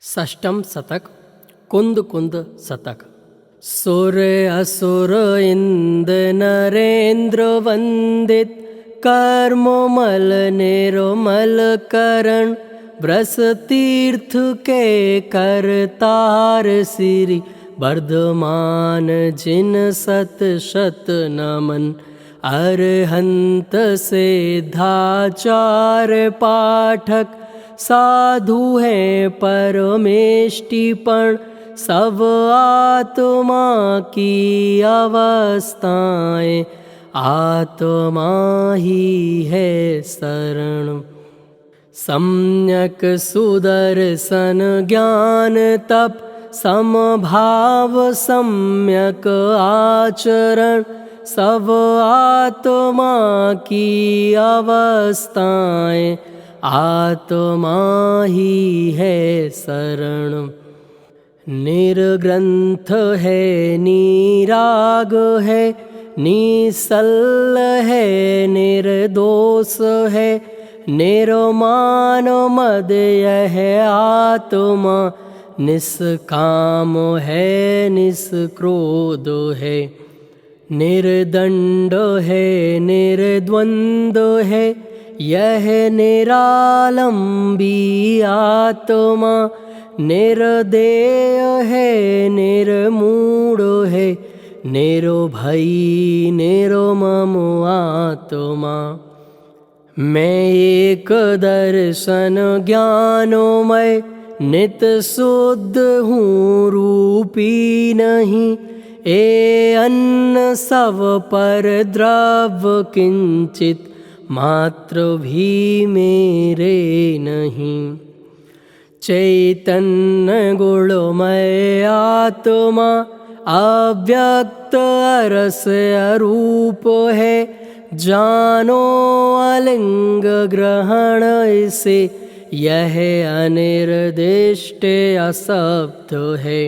षष्ठम शतक कुंद कुंद शतक। सुर असुर इंद नरेंद्र वंदित कर्म मल निर्मल करण ब्रस तीर्थ के करतार श्री वर्धमान जिन सत शत नमन अरहंत सिद्धाचार पाठक साधु है परमेष्टिपण सब आत्मा की अवस्थाएं आत्मा ही है शरण। सम्यक सुदर्शन ज्ञान तप समभाव सम्यक आचरण सब आत्मा की अवस्थाएं आत्मा ही है शरण। निर्ग्रंथ है निराग है निसल है निर्दोष है निर्मान मद यह आत्मा निष्काम है निष्क्रोध है निर्दंड है निर्द्वंद्व है यह निरालंबी आत्मा निर्देय है निर्मूढ़ है निर्भयी निर्मम आत्मा। मैं एक दर्शन ज्ञानोमय नित शुद्ध हूँ रूपी नहीं ए अन्न सब पर द्रव्य किंचित मात्र भी मेरे नहीं। चैतन्य गुणमय आत्मा अव्यक्त अरस अरूप है जानो अलिंग ग्रहण इसे यह अनिर्दिष्ट अशब्द है।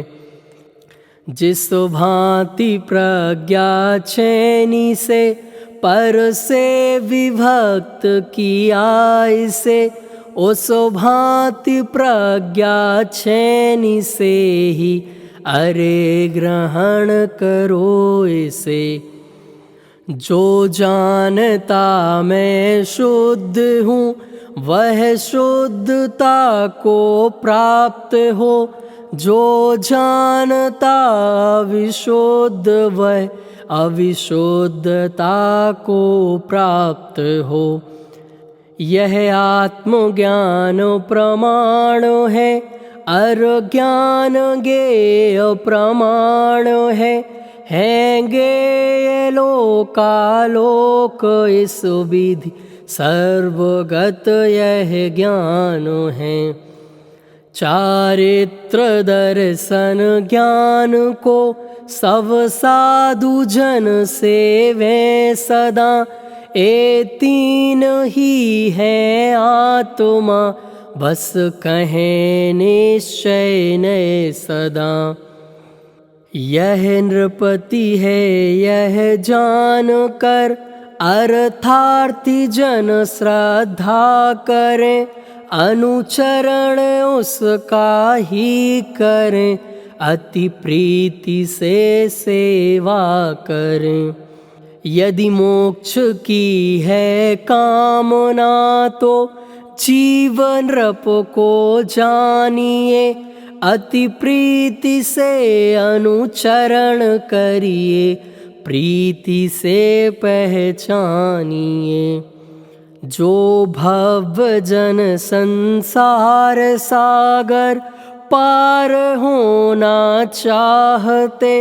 जिस भांति प्रज्ञा छेनी से पर से विभक्त किया इसे उस भांति प्रज्ञा छेनी से ही अरे ग्रहण करो इसे। जो जानता मैं शुद्ध हूँ वह शुद्धता को प्राप्त हो जो जानता विशुद्ध वह अविशुद्धता को प्राप्त हो। यह आत्मज्ञान प्रमाण है अज्ञान ज्ञेय प्रमाण है ज्ञेय लोकालोक इस विधि सर्वगत यह ज्ञान है। चारित्र दर्शन ज्ञान को सब साधु जन सेवे सदा ए तीन ही है आत्मा बस कहें निश्चय ने सदा। यह नृपति है यह जान कर अर्थार्थी जन श्रद्धा करें अनुचरण उसका ही करें अति प्रीति से सेवा करें। यदि मोक्ष की है कामना तो जीवन नृप को जानिए अति प्रीति से अनुचरण करिए प्रीति से पहचानिए। जो भव जन संसार सागर पार होना चाहते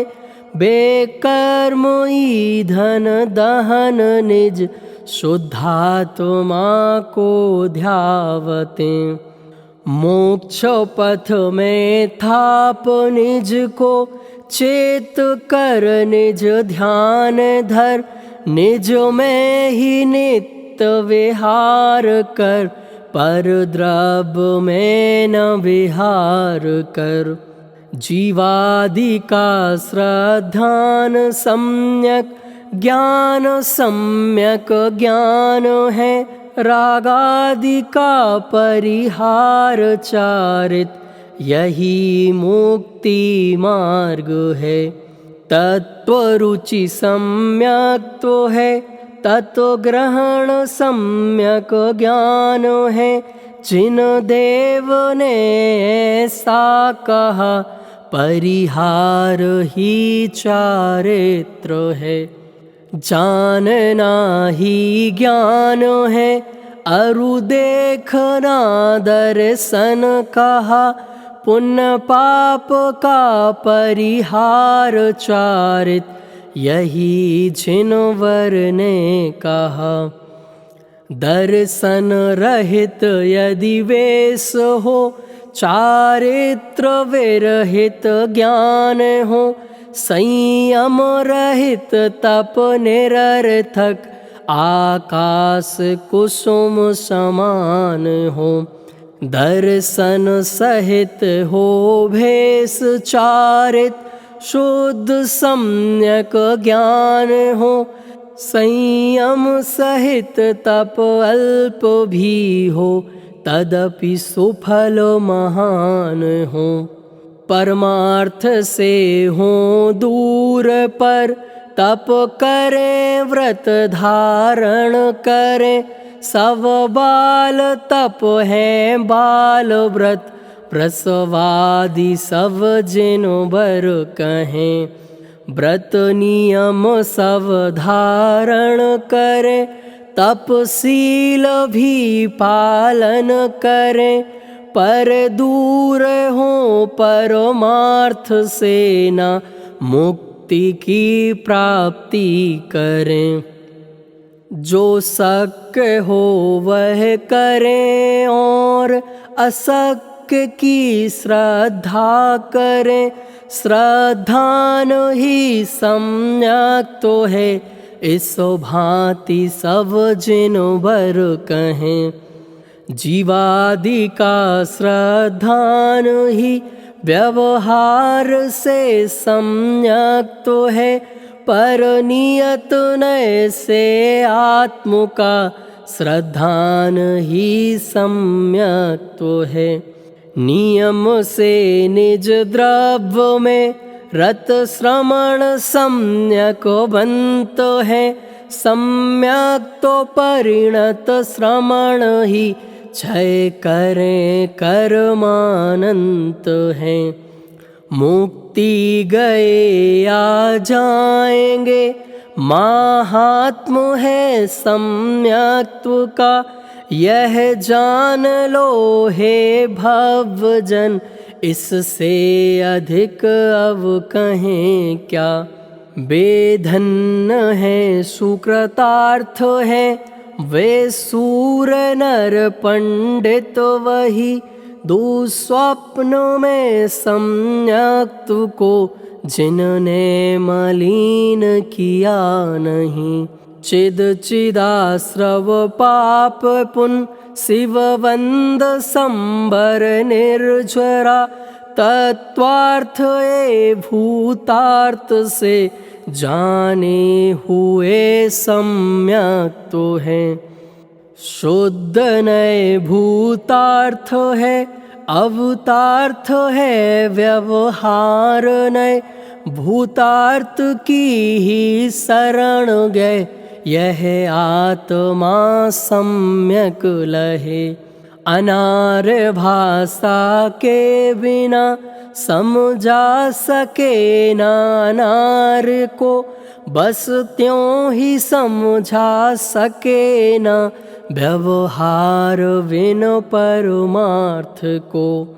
बेकर्म ईंधन दहन निज शुद्धात्मा को ध्यावते। मोक्ष पथ में थाप निज को चेत कर निज ध्यान धर निज में ही नित्य विहार कर पर द्रव्य में न विहार कर। जीवादि का श्रद्धान सम्यक ज्ञान है रागादि का परिहार चारित यही मुक्ति मार्ग है। तत्वरुचि सम्यक तो है, तत्व ग्रहण सम्यक ज्ञान है। जिन देव ने ऐसा कहा, परिहार ही चारित्र है। जानना ही ज्ञान है, अरु देखना दर्शन कहा। पुण्य पाप का परिहार चारित, यही जिनवर ने कहा। दर्शन रहित यदि वेश हो, चारित्र विरहित ज्ञान हो। संयम रहित तप निरर्थक, आकाश कुसुम समान हो। दर्शन सहित हो भेष चारित, शुद्ध सम्यक ज्ञान हो। संयम सहित तप अल्प भी हो, तदपि सुफल महान हो। परमार्थ से हो दूर पर, तप करें व्रत धारण करें। सब बाल तप है बाल व्रत, प्रसवादि सब जिन बर कहें। व्रत नियम सब धारण करें, तपशील भी पालन करें। पर दूर हो परमार्थ से न, मुक्ति की प्राप्ति करें। जो शक्य हो वह करें, और अशक्य की श्रद्धा करें। श्रद्धान ही सम्यक तो है, इस भांति सब जिन बर कहें। जीवादि का श्रद्धान ही, व्यवहार से सम्यक तो है। पर नियत नय से आत्म का, श्रद्धान ही सम्यक तो है। नियम से निज द्रव्य में, रत श्रमण सम्यक बंत है। सम्यक तो परिणत श्रमण ही, क्षय करें कर्मानंत है। मुक्ति गए आ जाएंगे, महात्म है सम्यक्त्व का। यह जान लो हे भवजन, इससे अधिक अब कहें क्या। बेधन्य है सुकृतार्थ है, वे सूर नर पंडित वही। दुस्वप्न में सम्यक्त्व को, जिनने मलिन किया नहीं। चिद चिदाश्रव पाप पुन, शिववंद संबर निर्झरा। तत्वार्थ ए भूतार्थ से, जाने हुए सम्यक तो है। शुद्ध नए भूतार्थ है, अवतार्थ है व्यवहार नए। भूतार्थ की ही शरण गए, यह आत्मा सम्यक लहे। अनार भाषा के बिना, समझा सके ना अनार को। बस त्यों ही समझा सके ना, व्यवहार बिन परमार्थ को।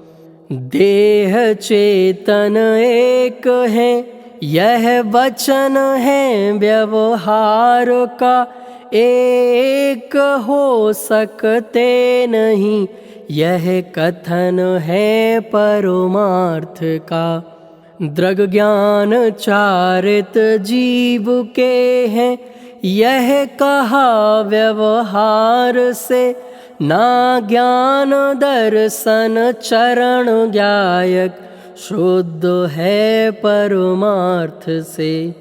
देह चेतन एक है, यह वचन है व्यवहार का। एक हो सकते नहीं, यह कथन है परमार्थ का। दृग ज्ञान चारित जीव के हैं, यह कहा व्यवहार से। ना ज्ञान दर्शन चरण ज्ञायक, शुद्ध है परमार्थ से।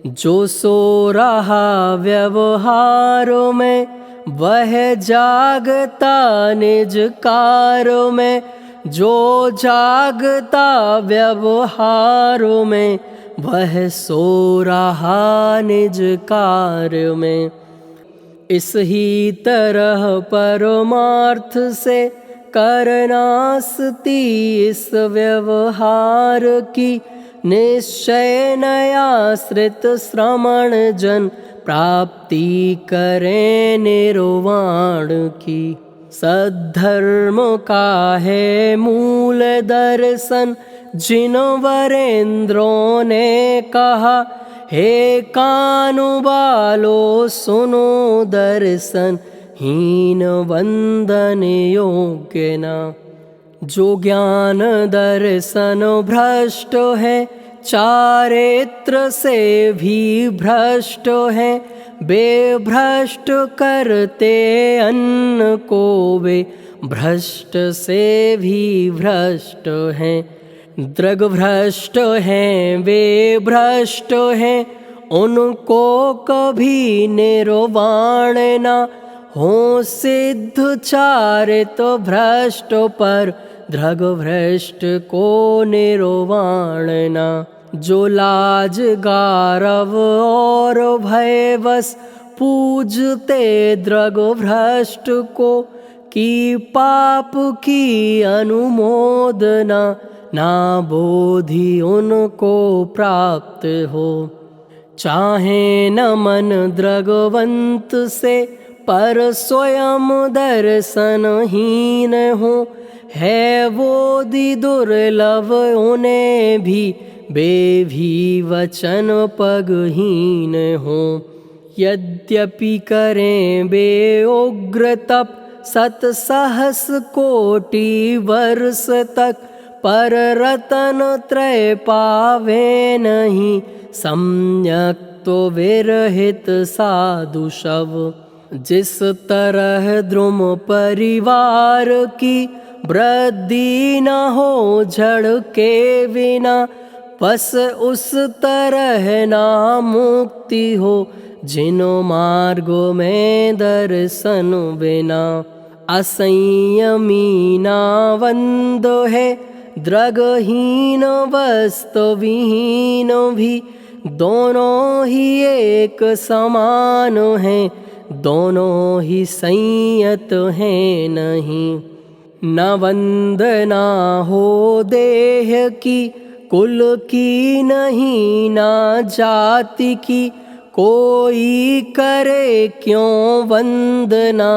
जो सो रहा व्यवहार में, वह जागता निज कार में। जो जागता व्यवहार में, वह सो रहा निज कार्य में। इस ही तरह परमार्थ से करना स्थिति इस व्यवहार की, निश्चय नयाश्रित श्रमण जन प्राप्ति करें निर्वाण की। सद्धर्म का है मूल दर्शन, जिन वरेंद्रों ने कहा, हे कानुबालो सुनो दर्शन, हीन वंदन योग्य न। जो ज्ञान दर्शन भ्रष्ट है, चारित्र से भी भ्रष्ट है, बेभ्रष्ट करते अन्न को वे, भ्रष्ट से भी भ्रष्ट हैं। दृग भ्रष्ट हैं वे भ्रष्ट हैं, उनको कभी निर्वाण न हो सिद्ध। चारित भ्रष्ट पर दृग भ्रष्ट को निर्वाण न। जो लाज गारव और भयवश पूजते दृग भ्रष्ट को, कि पाप की अनुमोदना ना बोधि उनको प्राप्त हो। चाहे न मन दृगवंत से, पर स्वयं दर्शनहीन हो, है बोधि दुर्लभ उन्हें भी, वे भी वचन पगहीन हो। यद्यपि करें वे उग्र तप, 7 सहस कोटि वर्ष तक, पर रतन त्रय पावे नहीं, सम्यक तो विरहित साधु शव। जिस तरह द्रुम परिवार की वृद्धि न हो जड़ के बिना, बस उस तरह ना मुक्ति हो, जिनो मार्गों में दर्शन बिना। असंयमी नावंद है, दृगहीन वस्तुविहीन भी, दोनों ही एक समान हैं, दोनों ही संयत हैं नहीं। न वंदना हो देह की, कुल की नहीं ना जाति की, कोई करे क्यों वंदना,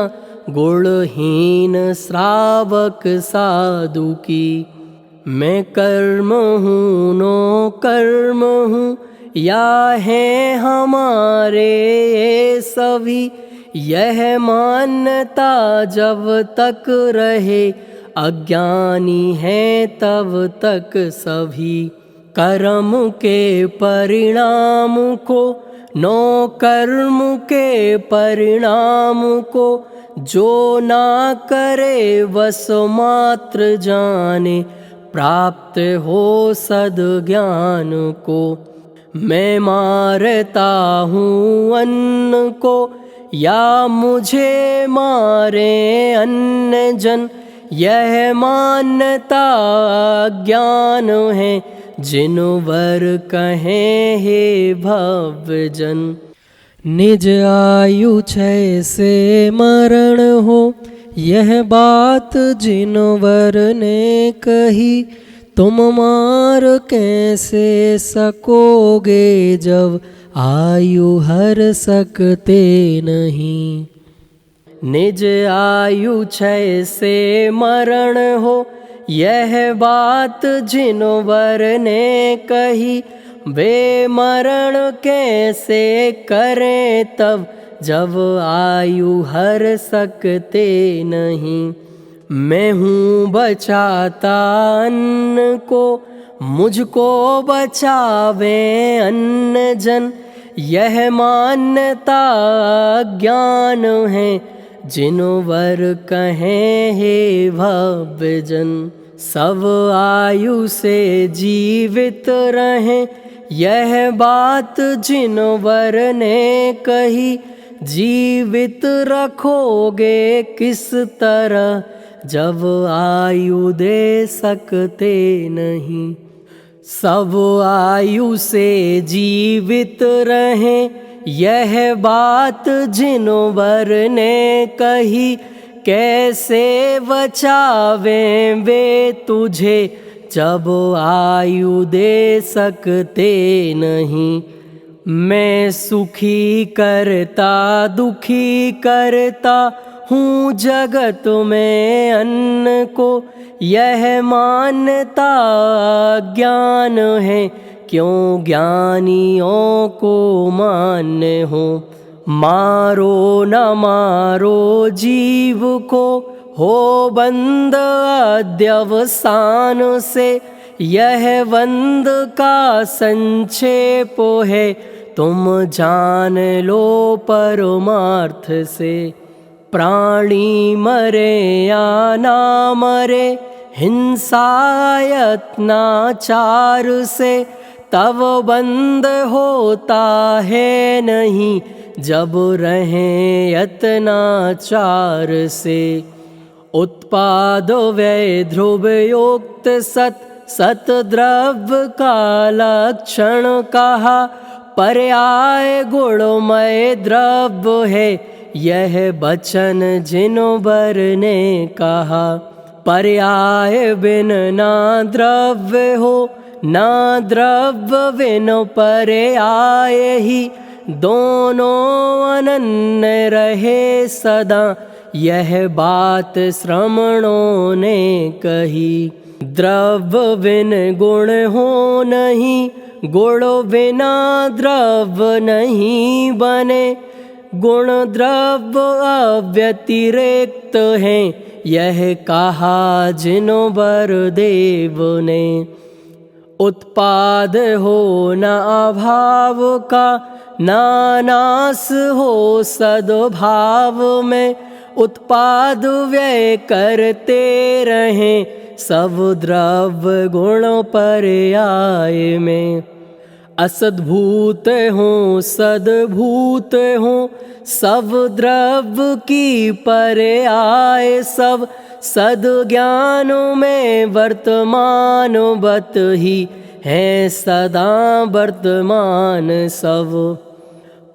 गुणहीन श्रावक साधु की। मैं कर्म हूँ नो कर्म हूँ, या है हमारे ये सभी, यह मान्यता जब तक रहे, अज्ञानी है तब तक सभी। कर्म के परिणाम को, नो कर्म के परिणाम को, जो ना करे वस मात्र जाने, प्राप्त हो सद्ज्ञान को। मैं मारता हूँ अन्न को, या मुझे मारे अन्य जन, यह मान्यता ज्ञान है, जिन वर कहें हे भव्य जन। निज आयु क्षय से मरण हो, यह बात जिन वर ने कही, तुम मार कैसे सकोगे, जब आयु हर सकते नहीं। निज आयु क्षय से मरण हो, यह बात जिन वर ने कही, वे मरण कैसे करें तब, जब आयु हर सकते नहीं। मैं हूँ बचाता अन्न को, मुझको बचावे अन्य जन, यह मान्यता ज्ञान है, जिन वर कहें हे भव्य जन। सब आयु से जीवित रहें, यह बात जिन वर ने कही, जीवित रखोगे किस तरह, जब आयु दे सकते नहीं। सब आयु से जीवित रहें, यह बात जिनवर ने कही। कैसे बचावें वे तुझे, जब आयु दे सकते नहीं। मैं सुखी करता दुखी करता हूँ जगत में अन्न को, यह मान्यता ज्ञान है, क्यों ज्ञानियों को मान्य हो। मारो न मारो जीव को, हो बंद अध्यवसान से। यह बंद का संक्षेप है, तुम जान लो परमार्थ से। प्राणी मरे या ना मरे, हिंसा यत्नाचार से, तब बंद होता है नहीं, जब रहें यत्नाचार से। उत्पाद व्यय ध्रुव युक्त सत, सत द्रव्य का लक्षण कहा। पर्याय गुणमय द्रव्य है, यह बचन जिनवर ने कहा। पर्याय बिन ना द्रव्य हो, ना द्रव्य बिन पर्याय ही। दोनों अनन्य रहे सदा, यह बात श्रमणों ने कही। द्रव्य बिन गुण हो नहीं, गुण बिना द्रव्य नहीं बने। गुण द्रव्य अव्यतिरिक्त हैं, यह कहा जिनवर देव ने। उत्पाद हो न अभाव का, ना नाश हो सद्भाव में। उत्पाद व्यय करते रहें, सब द्रव्य गुण पर्याय में। असद्भूत हों सद्भूत हों, सब द्रव्य की पर्याय सब। सद ज्ञान में वर्तमान बत ही, है सदा वर्तमान सब।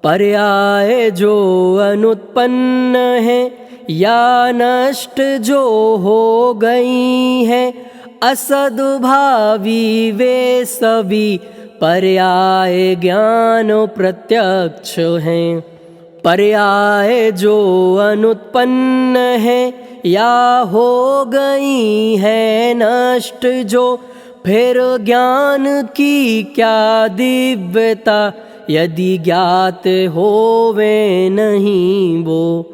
पर्याय जो अनुत्पन्न है, या नष्ट जो हो गई है। असद्भावी वे सभी, पर्याय ज्ञान प्रत्यक्ष हैं। पर्याय जो अनुत्पन्न है, या हो गई है नष्ट जो। फिर ज्ञान की क्या दिव्यता, यदि ज्ञात होवे नहीं वो।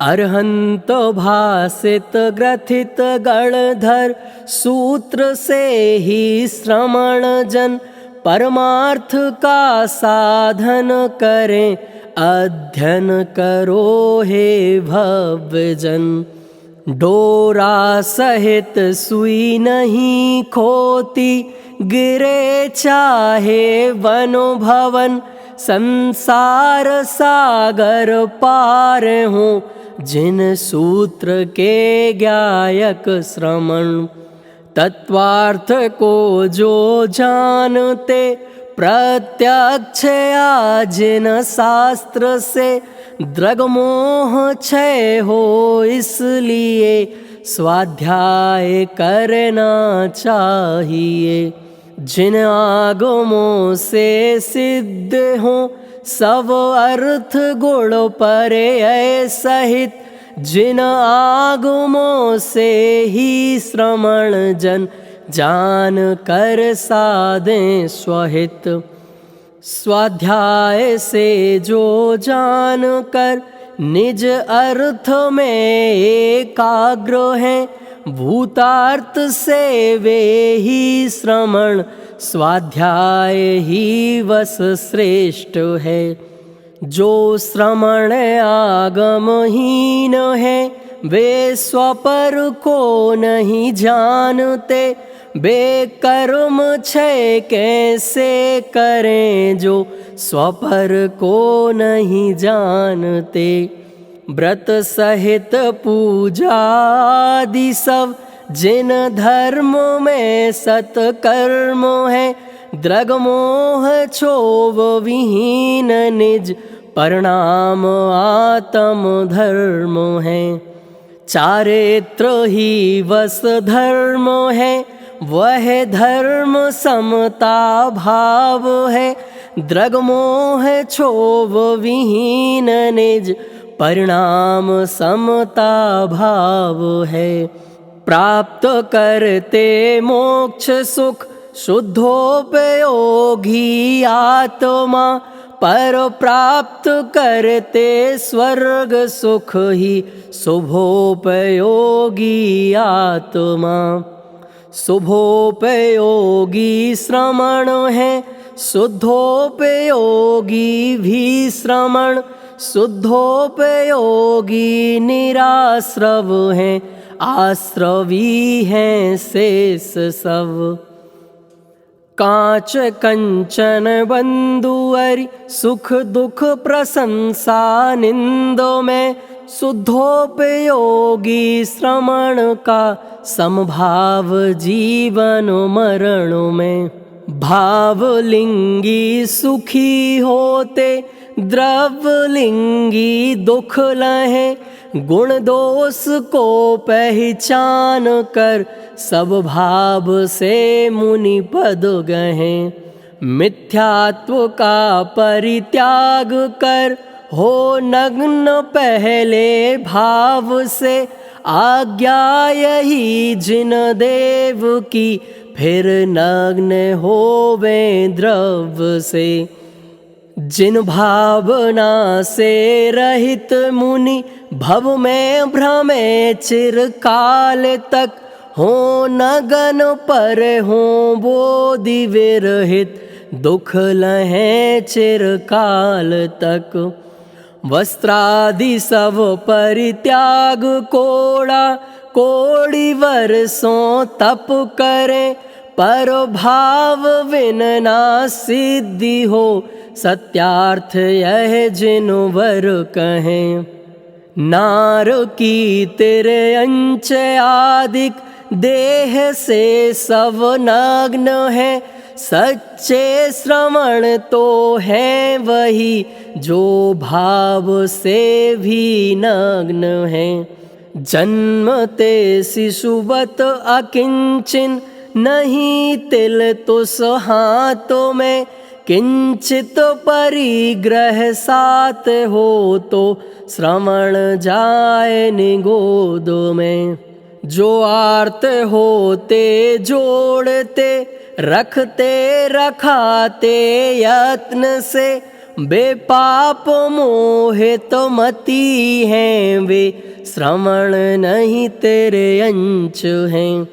अरहंत भासित ग्रथित गणधर, सूत्र से ही श्रमण जन। परमार्थ का साधन करें, अध्ययन करो हे भवजन। डोरा सहित सुई नहीं खोती, गिरे चाहे वन भवन। संसार सागर पार हो, जिन सूत्र के गायक श्रमण। तत्वार्थ को जो जानते, प्रत्यक्ष या जिन शास्त्र से। द्रगमोह क्षय हो इसलिए, स्वाध्याय करना चाहिए। जिन आगमों से सिद्ध हो, सब अर्थ गुण पर्याय सहित। जिन आगमों से ही श्रमण जन, जान कर साधें स्वहित। स्वाध्याय से जो जान कर, निज अर्थ में एकाग्र हैं। भूतार्थ से वे ही श्रमण, स्वाध्याय ही वस श्रेष्ठ है। जो श्रमण आगमहीन है, वे स्वपर को नहीं जानते। वे कर्म क्षय कैसे करें, जो स्वपर को नहीं जानते। व्रत सहित पूजादि सब जिन धर्म में सत्कर्म है, द्रग मोह क्षोभ विहीन निज परिणाम आत्म धर्म है। चारित्र ही वस धर्म है, वह धर्म समता भाव है, द्रग मोह क्षोभ विहीन निज परिणाम समता भाव है। प्राप्त करते मोक्ष सुख शुद्धोपयोगी आत्मा, पर प्राप्त करते स्वर्ग सुख ही शुभोपयोगी आत्मा। शुभोपयोगी श्रमण है, शुद्धोपयोगी भी श्रमण, शुद्धोपयोगी निराश्रव है, आश्रवी हैं शेष सब। कांच कंचन बंधुअरि सुख दुख प्रशंसा निंदो में, शुद्धोपयोगी श्रमण का समभाव जीवन मरण में। भावलिंगी सुखी होते, द्रव्यलिंगी दुख लहे, गुण दोष को पहचान कर सब भाव से मुनि पद गहे। मिथ्यात्व का परित्याग कर हो नग्न पहले भाव से, आज्ञा यही जिन देव की फिर नग्न होवे द्रव्य से। जिन भावना से रहित मुनि भव में भ्रमे चिरकाल तक, हो नगन पर हो बोधि विरहित दुख लहे चिरकाल तक। वस्त्रादि सब परित्याग कोड़ा, कोड़ी वर्षों तप करे, पर भाव विन ना सिद्धि हो, सत्यार्थ यह जिन वर कहें। नार की तेरे अंच आदिक देह से सब नग्न है, सच्चे श्रवण तो है वही जो भाव से भी नग्न है। जन्मते शिशुवत अकिंचिन, नहीं तिल तुस हाथों में, किंचित परिग्रह साथ हो तो श्रवण जाए निगोद में। जो आर्त होते जोड़ते, रखते रखाते यत्न से, बेपाप मोहित मती हैं वे, श्रवण नहीं तेरे अंश हैं।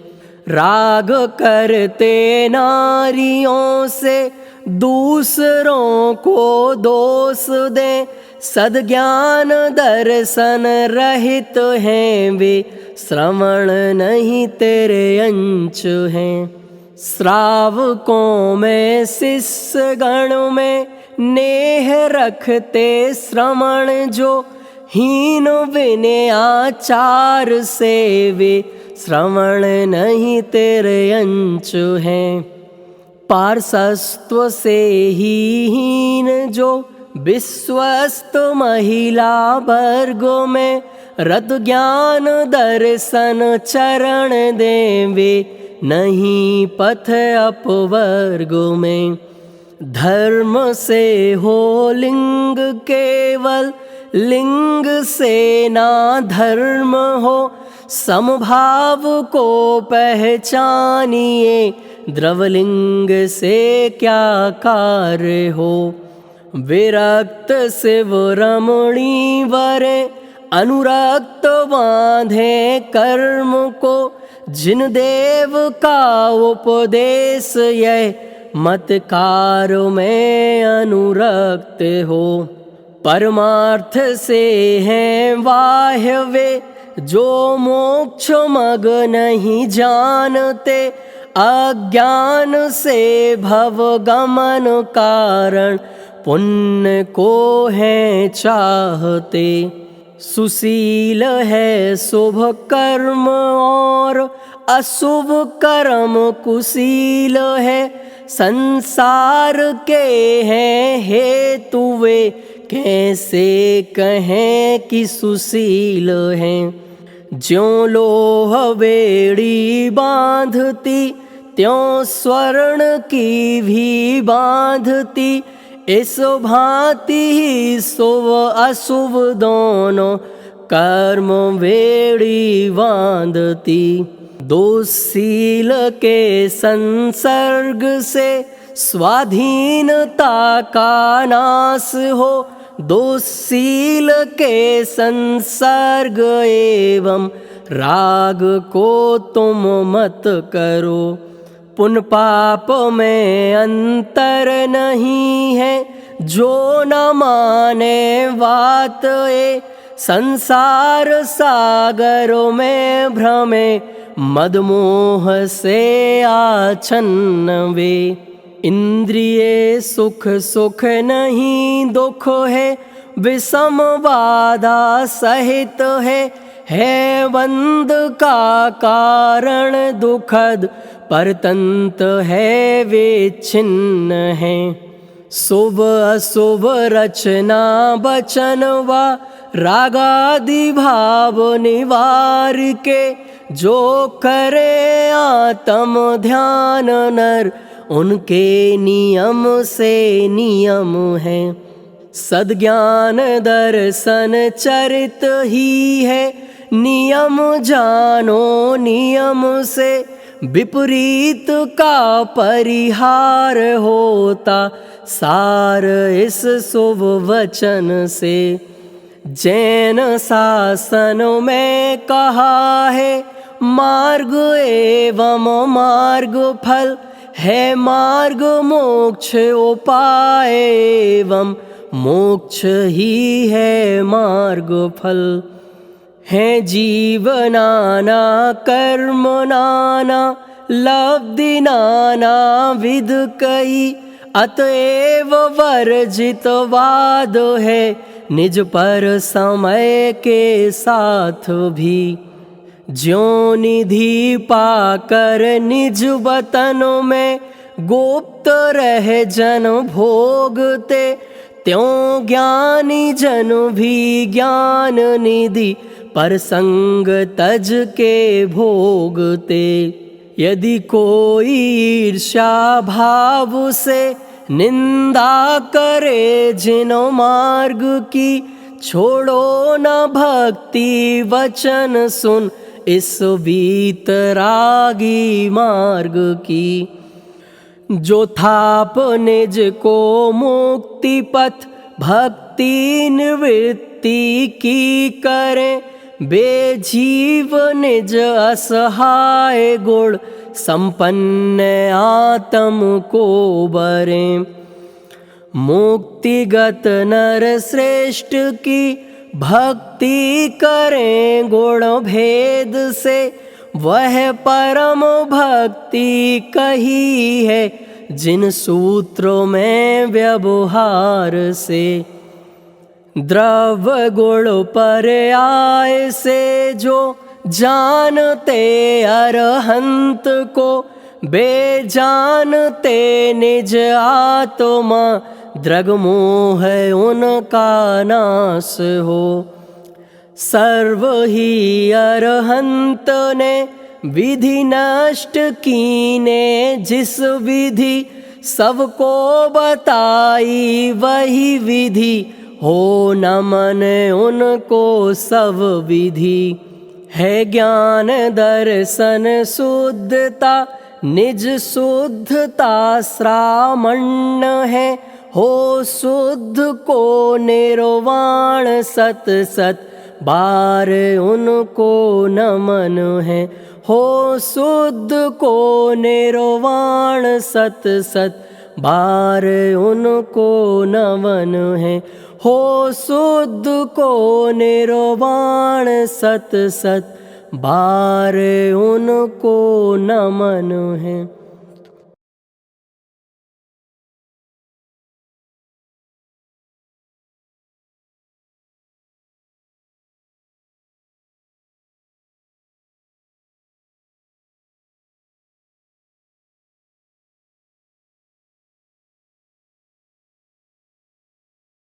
राग करते नारियों से, दूसरों को दोष दे, सद्ज्ञान दर्शन रहित हैं वे, श्रवण नहीं तेरे अंश हैं। श्रावकों में शिष्य गण में नेह रखते श्रवण जो, हीन विनय आचार से वे, श्रवण नहीं तेरे अंश हैं। पार्षस्त्व से ही हीन जो, विश्वस्त महिला वर्ग में, रत ज्ञान दर्शन चरण देवे, नहीं पथ अपवर्ग में। धर्म से हो लिंग केवल, लिंग से ना धर्म हो, समभाव को पहचानिए, द्रवलिंग से क्या कार्य हो। विरक्त शिव रमणी वरे, अनुरक्त बांधे कर्म को, जिन देव का उपदेश यह मतकार में अनुरक्त हो। परमार्थ से हैं बाह्य वे, जो मोक्ष मग नहीं जानते, अज्ञान से भव गमन कारण, पुण्य को है चाहते। सुशील है शुभ कर्म और अशुभ कर्म कुशील है। संसार के हैं हेतु वे कैसे कहें कि सुशील हैं। ज्यों लोह बेड़ी बांधती त्यों स्वर्ण की भी बांधती। इस भांति ही शुभ अशुभ दोनों कर्म बेड़ी बांधती। दुःशील के संसर्ग से स्वाधीनता का नाश हो। दुःशील के संसर्ग एवं राग को तुम मत करो। पुण्य पाप में अंतर नहीं है जो न माने बात ये। संसार सागरों में भ्रमे मदमोह से आच्छन्न वे। इंद्रिय सुख सुख नहीं दुख है विषम बाधा सहित है बंध का कारण दुखद परतंत्र है विच्छिन्न है। शुभ अशुभ रचना बचन वा रागादि भाव निवार के। जो करे आत्म ध्यान नर उनके नियम से नियम है। सद्ज्ञान दर्शन चरित ही है नियम जानो नियम से। विपरीत का परिहार होता सार इस शुभ वचन से। जैन शासन में कहा है मार्ग एवं मार्ग फल है। मार्ग मोक्ष उपाय एवं मोक्ष ही है मार्ग फल है। जीव नाना कर्म नाना लब्धि नाना विध कई। अतएव वर्जित वाद है निज पर समय के साथ भी। ज्यों निधि पाकर निज वतनों में गुप्त रह जन भोगते। त्यों ज्ञानी जन भी ज्ञान निधि पर संग तज के भोगते। यदि कोई ईर्ष्या भाव से निंदा करे जिनो मार्ग की। छोड़ो न भक्ति वचन सुन इस वीतरागी मार्ग की। जो थाप निज को मुक्ति पथ भक्ति निवृत्ति की करे। बेजीव निज असहाय गुण संपन्न आत्म को बरे। मुक्तिगत नर श्रेष्ठ की भक्ति करें गुण भेद से। वह परम भक्ति कही है जिन सूत्रों में व्यवहार से। द्रव्य गुण पर आय से जो जानते अरहंत को। बेजानते निज आत्मा द्रग मोह उनका नाश हो। सर्व ही अरहंत ने विधि नष्ट कीने जिस विधि। सबको बताई वही विधि हो न मन उनको सब विधि। है ज्ञान दर्शन शुद्धता निज शुद्धता श्रामण्य है। हो शुद्ध को निर्वाण सत सत बार उनको नमन है। हो शुद्ध को निर्वाण सत सत बार उनको नमन है। हो शुद्ध को निर्वाण सत सत बार उनको नमन है।